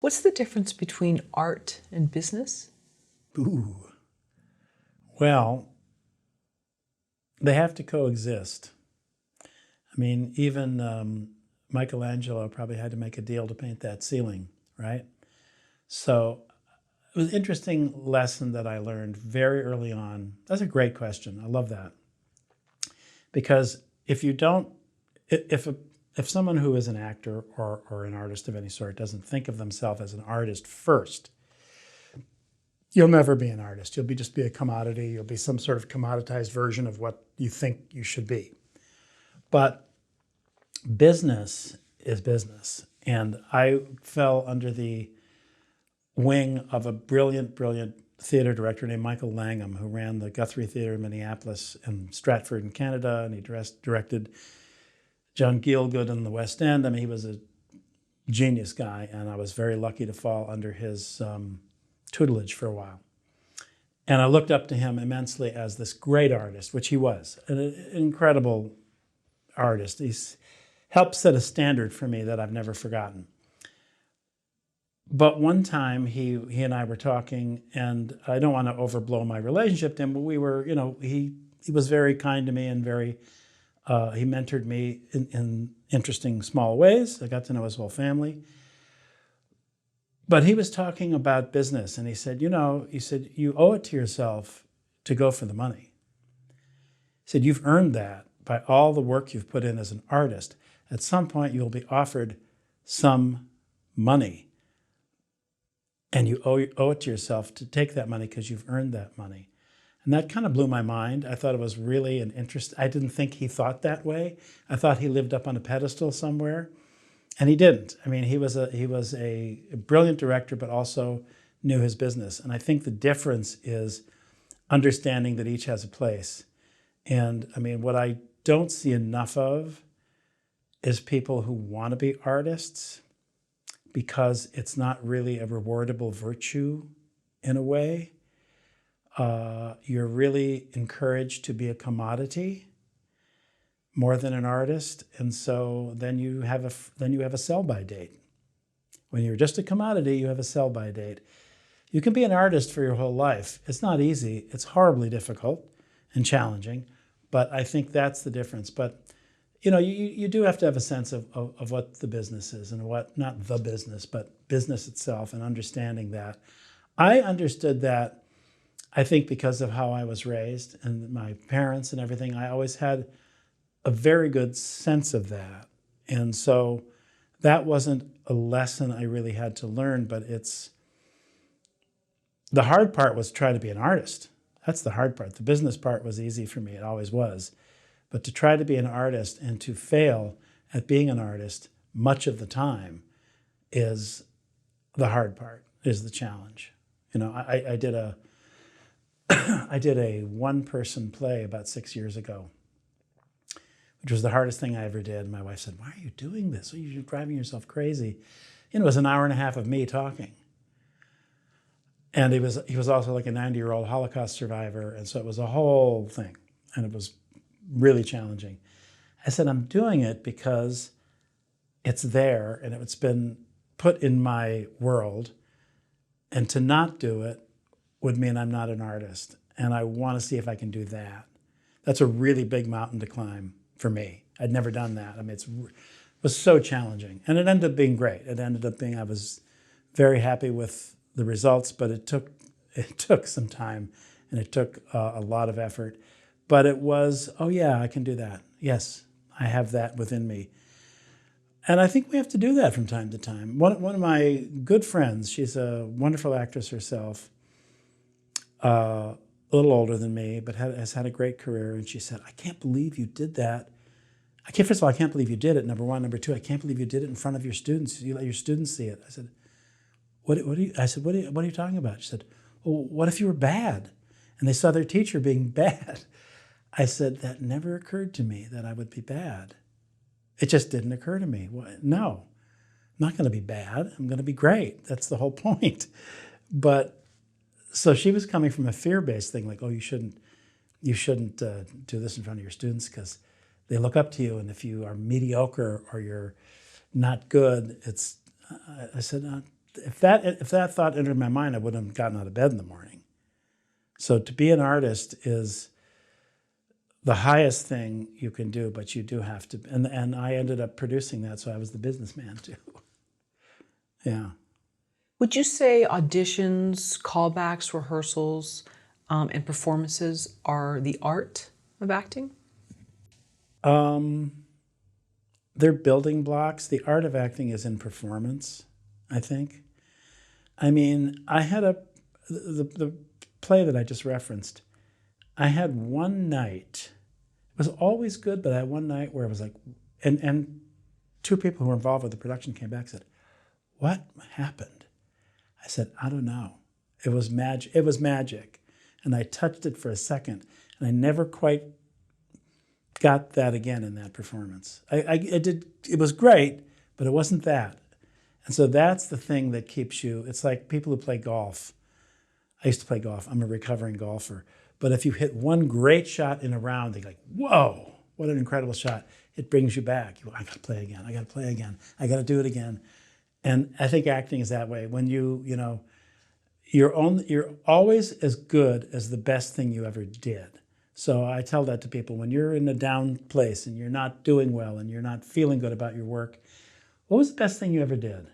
What's the difference between art and business? Ooh. Well, they have to coexist. I mean, even Michelangelo probably had to make a deal to paint that ceiling, right? So it was an interesting lesson that I learned very early on. That's a great question. I love that. Because if you don't, if someone who is an actor or an artist of any sort doesn't think of themselves as an artist first, you'll never be an artist. You'll just be a commodity. You'll be some sort of commoditized version of what you think you should be. But business is business. And I fell under the wing of a brilliant, brilliant theater director named Michael Laskin, who ran the Guthrie Theater in Minneapolis and Stratford in Canada, and he directed John Gielgud in the West End. I mean, he was a genius guy, and I was very lucky to fall under his tutelage for a while. And I looked up to him immensely as this great artist, which he was, an incredible artist. He's helped set a standard for me that I've never forgotten. But one time he and I were talking, and I don't want to overblow my relationship to him, but we were, he was very kind to me and very, he mentored me in interesting small ways. I got to know his whole family. But he was talking about business, and he said, you owe it to yourself to go for the money. He said, you've earned that by all the work you've put in as an artist. At some point, you'll be offered some money. And you owe it to yourself to take that money because you've earned that money. And that kind of blew my mind. I thought it was really an interest. I didn't think he thought that way. I thought he lived up on a pedestal somewhere. And he didn't. I mean, he was a brilliant director, but also knew his business. And I think the difference is understanding that each has a place. And I mean, what I don't see enough of is people who want to be artists because it's not really a rewardable virtue in a way. You're really encouraged to be a commodity more than an artist, and so then you have a sell-by date. When you're just a commodity, you have a sell-by date. You can be an artist for your whole life. It's not easy. It's horribly difficult and challenging, but I think that's the difference. But you do have to have a sense of what the business is and what, not the business, but business itself, and understanding that. I understood that, I think, because of how I was raised and my parents and everything. I always had a very good sense of that. And so that wasn't a lesson I really had to learn, but the hard part was try to be an artist. That's the hard part. The business part was easy for me. It always was. But to try to be an artist and to fail at being an artist much of the time is the hard part, is the challenge. I did a one-person play about 6 years ago, which was the hardest thing I ever did. My wife said, why are you doing this? You're driving yourself crazy. It was an hour and a half of me talking. And he was also like a 90-year-old Holocaust survivor. And so it was a whole thing. And it was really challenging. I said, I'm doing it because it's there and it's been put in my world. And to not do it would mean I'm not an artist. And I want to see if I can do that. That's a really big mountain to climb for me. I'd never done that. I mean, it was so challenging. And it ended up being great. I was very happy with the results, but it took some time and it took a lot of effort. But it was, oh yeah, I can do that. Yes, I have that within me. And I think we have to do that from time to time. One of my good friends, she's a wonderful actress herself, a little older than me, but has had a great career. And she said, I can't believe you did that. First of all, I can't believe you did it, number one. Number two, I can't believe you did it in front of your students. You let your students see it. I said, what are you talking about? She said, well, what if you were bad? And they saw their teacher being bad. I said, that never occurred to me that I would be bad. It just didn't occur to me. No, I'm not going to be bad. I'm going to be great. That's the whole point. But so she was coming from a fear-based thing, like, oh, you shouldn't do this in front of your students because they look up to you, and if you are mediocre or you're not good, I said, if that thought entered my mind, I wouldn't have gotten out of bed in the morning. So to be an artist is the highest thing you can do, but you do have to. And I ended up producing that, so I was the businessman too. Yeah. Would you say auditions, callbacks, rehearsals, and performances are the art of acting? They're building blocks. The art of acting is in performance, I think. I mean, I had the play that I just referenced. I had one night. It was always good, but I had one night where it was like, and two people who were involved with the production came back and said, "What happened?" I said, "I don't know. It was magic. It was magic." And I touched it for a second, and I never quite got that again in that performance. I did. It was great, but it wasn't that. And so that's the thing that keeps you. It's like people who play golf. I used to play golf. I'm a recovering golfer. But if you hit one great shot in a round, they're like, "Whoa, what an incredible shot." It brings you back. I got to play again. I got to play again. I got to do it again. And I think acting is that way. When you're always as good as the best thing you ever did. So I tell that to people when you're in a down place and you're not doing well and you're not feeling good about your work. What was the best thing you ever did?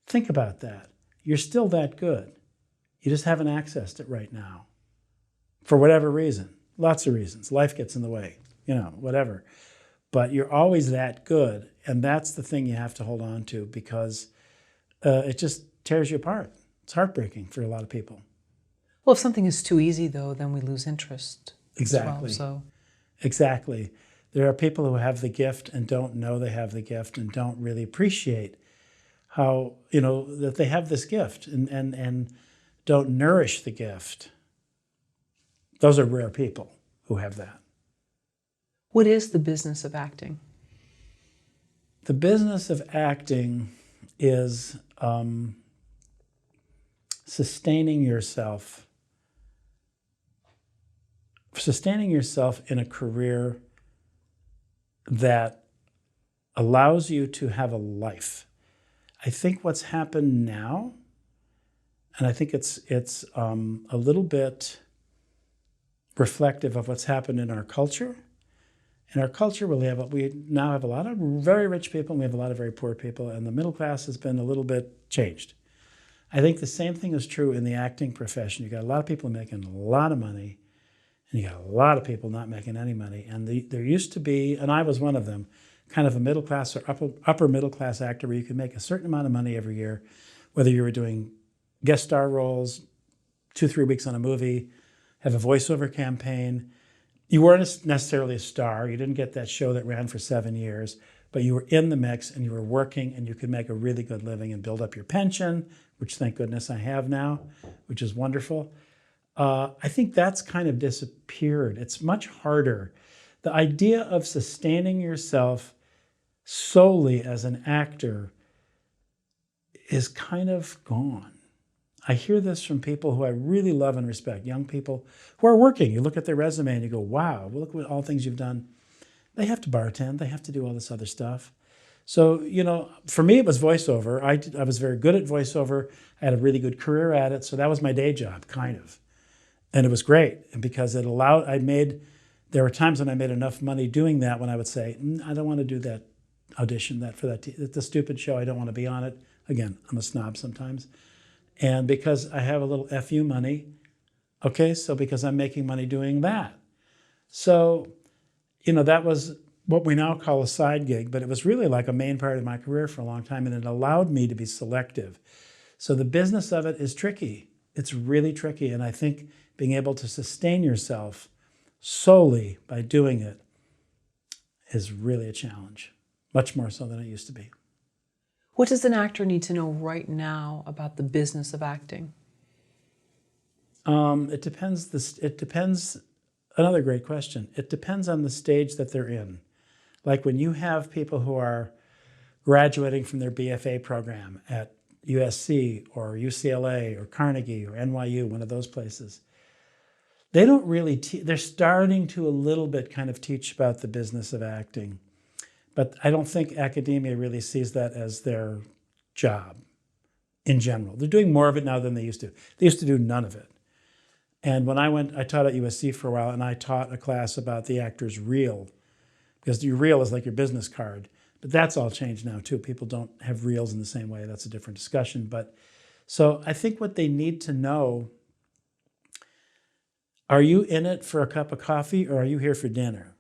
Think about that. You're still that good. You just haven't accessed it right now. For whatever reason. Lots of reasons. Life gets in the way, whatever. But you're always that good. And that's the thing you have to hold on to because it just tears you apart. It's heartbreaking for a lot of people. Well, if something is too easy, though, then we lose interest. Exactly. As well, so. Exactly. There are people who have the gift and don't know they have the gift and don't really appreciate how, that they have this gift and don't nourish the gift. Those are rare people who have that. What is the business of acting? The business of acting is sustaining yourself in a career that allows you to have a life. I think what's happened now, and I think it's a little bit reflective of what's happened in our culture. In our culture, we now have a lot of very rich people and we have a lot of very poor people, and the middle class has been a little bit changed. I think the same thing is true in the acting profession. You got a lot of people making a lot of money, and you got a lot of people not making any money. And there used to be, and I was one of them, kind of a middle class or upper middle class actor where you could make a certain amount of money every year, whether you were doing guest star roles, 2-3 weeks on a movie, have a voiceover campaign. You weren't necessarily a star. You didn't get that show that ran for 7 years, but you were in the mix and you were working and you could make a really good living and build up your pension, which thank goodness I have now, which is wonderful. I think that's kind of disappeared. It's much harder. The idea of sustaining yourself solely as an actor is kind of gone. I hear this from people who I really love and respect, young people who are working. You look at their resume and you go, wow, well, look at all things you've done. They have to bartend. They have to do all this other stuff. So, for me, it was voiceover. I was very good at voiceover. I had a really good career at it. So that was my day job, kind of. And it was great. And because it allowed, there were times when I made enough money doing that when I would say, I don't want to do that audition the stupid show. I don't want to be on it. Again, I'm a snob sometimes. And because I have a little FU money, so because I'm making money doing that. So, that was what we now call a side gig, but it was really like a main part of my career for a long time, and it allowed me to be selective. So the business of it is tricky. It's really tricky, and I think being able to sustain yourself solely by doing it is really a challenge, much more so than it used to be. What does an actor need to know right now about the business of acting? It depends. Another great question. It depends on the stage that they're in. Like when you have people who are graduating from their BFA program at USC or UCLA or Carnegie or NYU, one of those places, they don't really they're starting to a little bit kind of teach about the business of acting. But I don't think academia really sees that as their job. in general. They're doing more of it now than they used to. They used to do none of it. And when I taught at USC for a while, and I taught a class about the actor's reel, because your reel is like your business card. But that's all changed now too. People don't have reels in the same way. That's a different discussion. But so I think what they need to know, are you in it for a cup of coffee or are you here for dinner?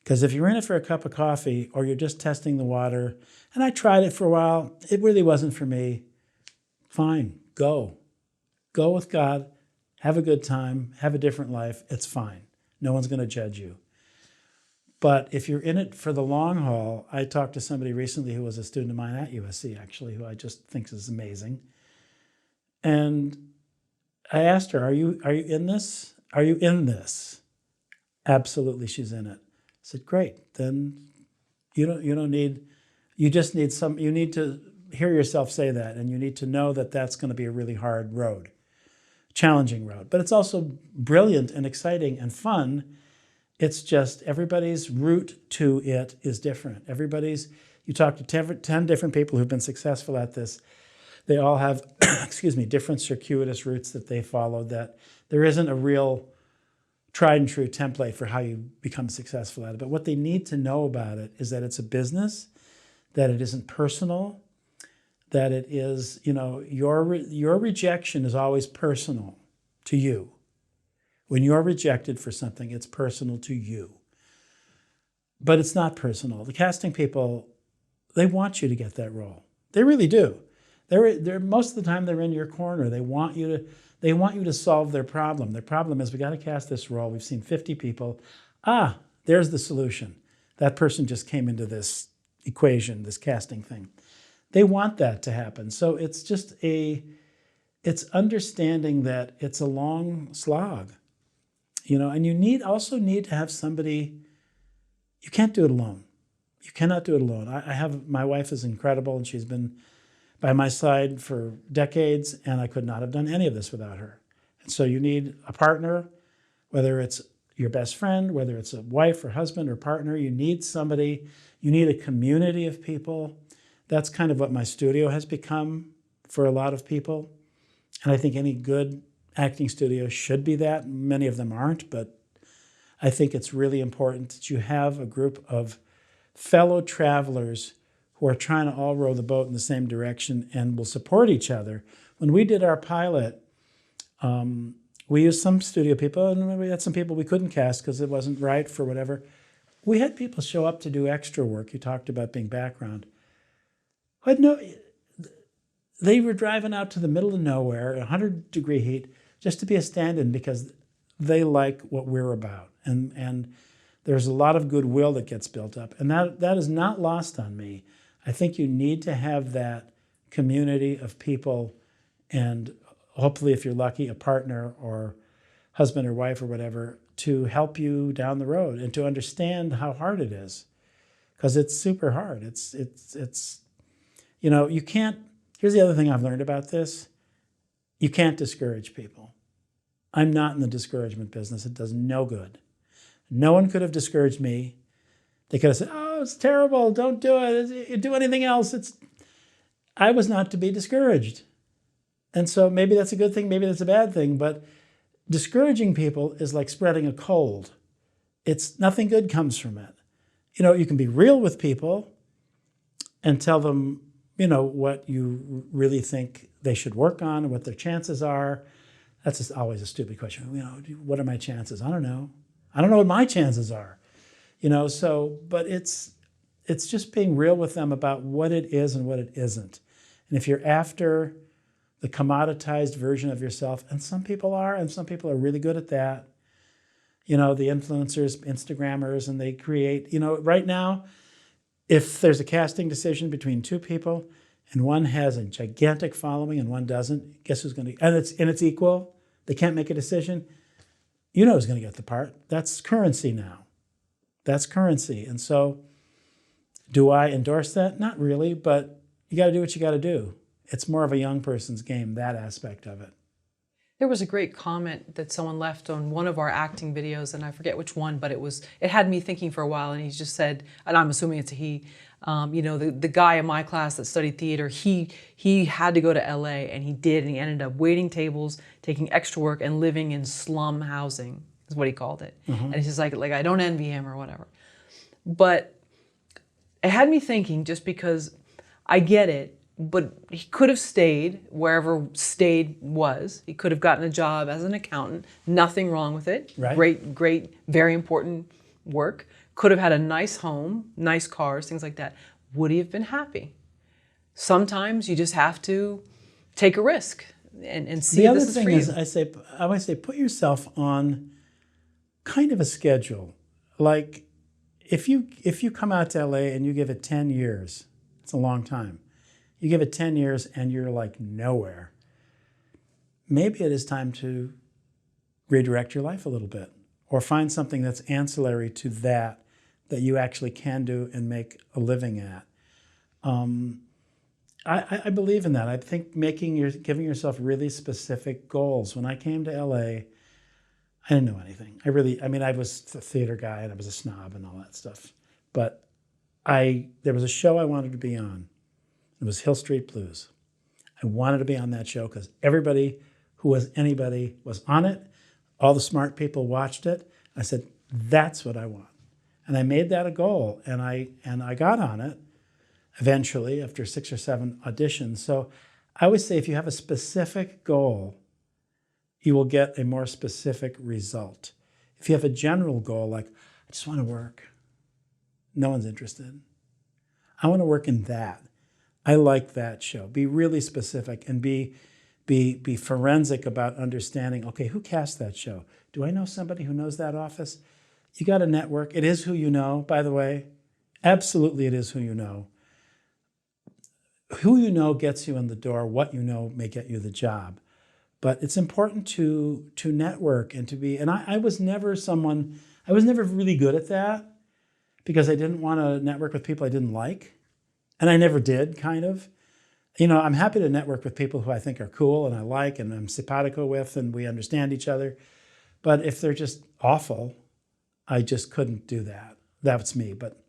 Because if you're in it for a cup of coffee or you're just testing the water, and I tried it for a while, it really wasn't for me, fine, go. Go with God, have a good time, have a different life, it's fine. No one's going to judge you. But if you're in it for the long haul, I talked to somebody recently who was a student of mine at USC, actually, who I just think is amazing. And I asked her, are you in this? Are you in this? Absolutely, she's in it. I said, great. Then you need to hear yourself say that, and you need to know that that's going to be a really hard road, challenging road. But it's also brilliant and exciting and fun. It's just everybody's route to it is different. You talk to 10 different people who've been successful at this. They all have, different circuitous routes that they follow, that there isn't a real tried and true template for how you become successful at it. But what they need to know about it is that it's a business, that it isn't personal, that it is, your rejection is always personal to you. When you're rejected for something, it's personal to you. But it's not personal. The casting people, they want you to get that role. They really do. They're most of the time they're in your corner. They want you to solve their problem. Their problem is, we got to cast this role. We've seen 50 people. There's the solution. That person just came into this equation, this casting thing. They want that to happen. So it's just it's understanding that it's a long slog. And you also need to have somebody. You can't do it alone. You cannot do it alone. My wife is incredible, and she's been by my side for decades, and I could not have done any of this without her. And so you need a partner, whether it's your best friend, whether it's a wife or husband or partner. You need somebody. You need a community of people. That's kind of what my studio has become for a lot of people. And I think any good acting studio should be that. Many of them aren't, but I think it's really important that you have a group of fellow travelers who are trying to all row the boat in the same direction and will support each other. When we did our pilot, we used some studio people, and we had some people we couldn't cast because it wasn't right for whatever. We had people show up to do extra work. You talked about being background. They were driving out to the middle of nowhere, 100-degree heat, just to be a stand-in because they like what we're about. And there's a lot of goodwill that gets built up. And that is not lost on me. I think you need to have that community of people, and hopefully, if you're lucky, a partner or husband or wife or whatever, to help you down the road and to understand how hard it is. Because it's super hard. You can't, here's the other thing I've learned about this. You can't discourage people. I'm not in the discouragement business. It does no good. No one could have discouraged me. They could have said, oh, it's terrible, don't do it, do anything else. I was not to be discouraged. And so maybe that's a good thing, maybe that's a bad thing, but discouraging people is like spreading a cold. Nothing good comes from it. You can be real with people and tell them, what you really think they should work on and what their chances are. That's just always a stupid question. What are my chances? I don't know. I don't know what my chances are. But it's just being real with them about what it is and what it isn't. And if you're after the commoditized version of yourself, and some people are, and some people are really good at that, the influencers, Instagrammers, and they create, right now, if there's a casting decision between two people and one has a gigantic following and one doesn't, guess who's going to, and it's equal, they can't make a decision, who's going to get the part. That's currency now. That's currency. And so do I endorse that? Not really, but you got to do what you got to do. It's more of a young person's game, that aspect of it. There was a great comment that someone left on one of our acting videos, and I forget which one, but it had me thinking for a while. And he just said, and I'm assuming it's a he, the guy in my class that studied theater, he had to go to LA, and he did, and he ended up waiting tables, taking extra work, and living in slum housing is what he called it. And he's just like I don't envy him or whatever. But it had me thinking, just because I get it, but he could have stayed wherever stayed was. He could have gotten a job as an accountant. Nothing wrong with it. Right. Great, very important work. Could have had a nice home, nice cars, things like that. Would he have been happy? Sometimes you just have to take a risk and see if this is for you. The other thing is, I always say, put yourself on kind of a schedule. Like, if you come out to LA and you give it 10 years, it's a long time. You give it 10 years and you're like nowhere. Maybe it is time to redirect your life a little bit, or find something that's ancillary to that you actually can do and make a living at. I believe in that. I think giving yourself really specific goals. When I came to LA, I didn't know anything. I was a theater guy and I was a snob and all that stuff. But there was a show I wanted to be on. It was Hill Street Blues. I wanted to be on that show because everybody who was anybody was on it. All the smart people watched it. I said, that's what I want. And I made that a goal, and I got on it eventually after 6 or 7 auditions. So I always say, if you have a specific goal, you will get a more specific result. If you have a general goal, like, I just want to work, no one's interested. I want to work in that. I like that show. Be really specific and be forensic about understanding, okay, who cast that show? Do I know somebody who knows that office? You got a network. It is who you know, by the way. Absolutely, it is who you know. Who you know gets you in the door. What you know may get you the job. But it's important to network and to be, and I was never really good at that, because I didn't want to network with people I didn't like. And I never did, kind of. I'm happy to network with people who I think are cool and I like and I'm simpatico with and we understand each other. But if they're just awful, I just couldn't do that. That's me. But,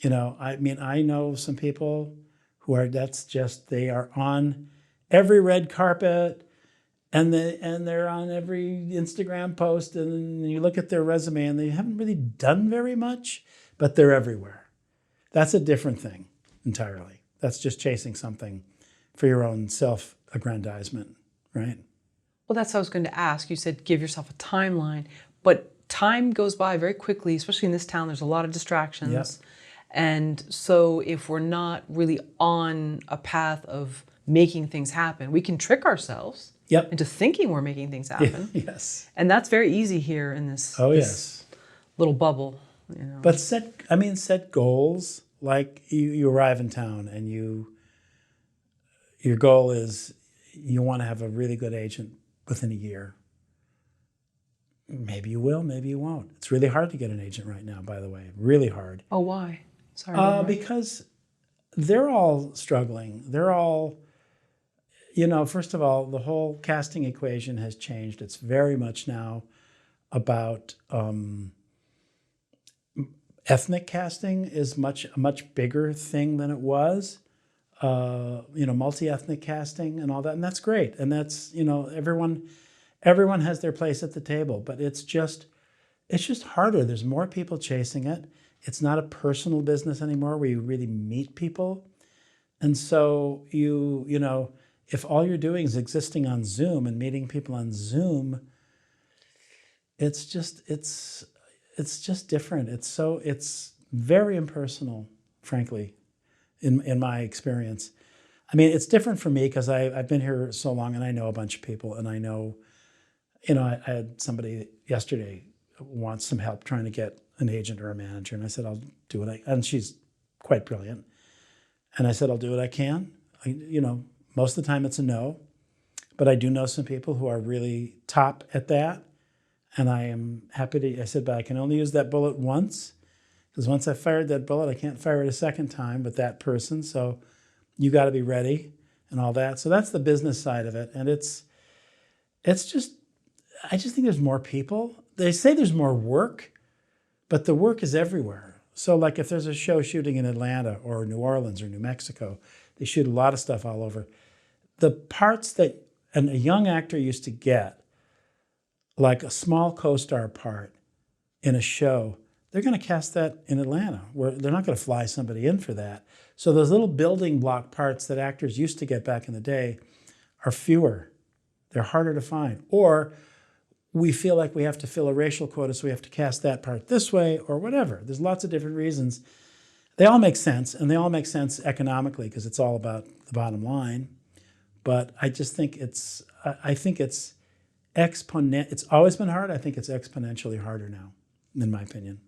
I know some people who are, they are on every red carpet and they're on every Instagram post, and you look at their resume and they haven't really done very much, but they're everywhere. That's a different thing entirely. That's just chasing something for your own self-aggrandizement, right? Well, that's what I was going to ask. You said give yourself a timeline, but time goes by very quickly, especially in this town. There's a lot of distractions. Yep. And so if we're not really on a path of making things happen, we can trick ourselves into thinking we're making things happen. Yes. And that's very easy here in this, this little bubble. But set goals. Like you arrive in town and your goal is you want to have a really good agent within a year. Maybe you will, maybe you won't. It's really hard to get an agent right now, by the way. Really hard. Oh, why? Sorry. Because they're all struggling. They're all, first of all, the whole casting equation has changed. It's very much now about ethnic casting is a much bigger thing than it was. Multi-ethnic casting and all that, and that's great. And that's, everyone has their place at the table, but it's just harder. There's more people chasing it. It's not a personal business anymore where you really meet people. And so if all you're doing is existing on Zoom and meeting people on Zoom, it's just different. It's very impersonal, frankly, in my experience. It's different for me because I've been here so long and I know a bunch of people, and I know, I had somebody yesterday who wants some help trying to get an agent or a manager, and I said, I'll do what and she's quite brilliant. And I said, I'll do what I can. Most of the time it's a no, but I do know some people who are really top at that. And I am happy I said, but I can only use that bullet once, because once I fired that bullet, I can't fire it a second time with that person. So you got to be ready and all that. So that's the business side of it. And It's just, I just think there's more people. They say there's more work, but the work is everywhere. So like if there's a show shooting in Atlanta or New Orleans or New Mexico, they shoot a lot of stuff all over. The parts that a young actor used to get, like a small co-star part in a show, they're going to cast that in Atlanta, where they're not going to fly somebody in for that. So those little building block parts that actors used to get back in the day are fewer. They're harder to find. Or we feel like we have to fill a racial quota, so we have to cast that part this way or whatever. There's lots of different reasons. They all make sense, and they all make sense economically because it's all about the bottom line. But I just think it's exponent. It's always been hard. I think it's exponentially harder now, in my opinion.